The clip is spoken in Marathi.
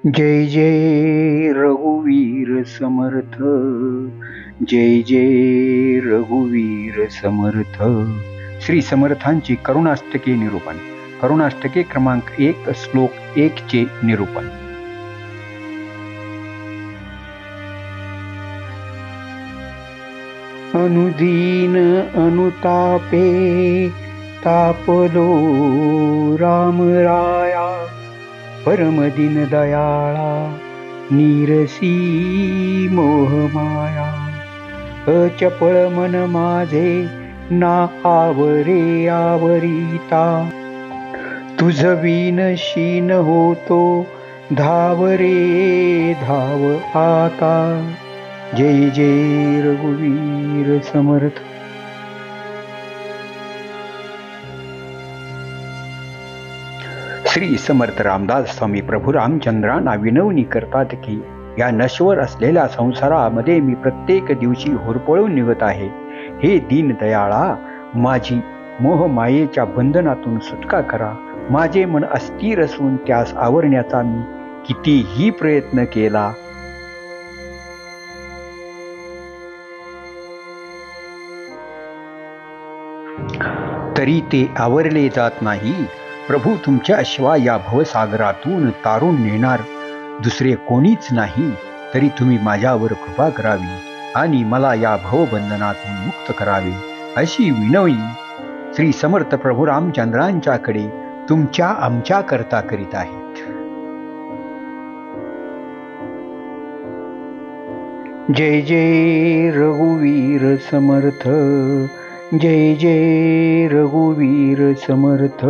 जय जय रघुवीर समर्थ, जय जय रघुवीर समर्थ। श्री समर्थांची करुणाष्टके निरूपण। करुणाष्टके क्रमांक 1 श्लोक 1 चे निरूपण। अनुदीन अनुतापे तापलो राम राया, परम दीन दयाळा नीरसी मोहमाया। अचपळ मन माझे ना आवरे आवरिता, तुझ विन शीन होतो धाव रे धाव आता। जय जय रघुवीर समर्थ। श्री समर्थ रामदास स्वामी प्रभू रामचंद्रांना विनवणी करतात की या नश्वर असलेल्या संसारामध्ये मी प्रत्येक दिवशी होरपळून निघत आहे। हे दीन दयाळा, माझी मोहमायेच्या बंधनातून सुटका करा। माझे मन अस्थिर असून त्यास आवरण्याचा मी कितीही प्रयत्न केला तरी ते आवरले जात नाही। प्रभू, तुमच्याशिवाय या भवसागरातून तारून नेणार दुसरे कोणीच नाही। तरी तुम्ही माझ्यावर कृपा करावी आणि मला या भवबंधनातून मुक्त करावे, अशी विनवणी श्री समर्थ प्रभू रामचंद्रांच्याकडे तुमच्या आमच्या करता करीत आहेत। जय जय रघुवीर समर्थ, जय जय रघुवीर समर्थ।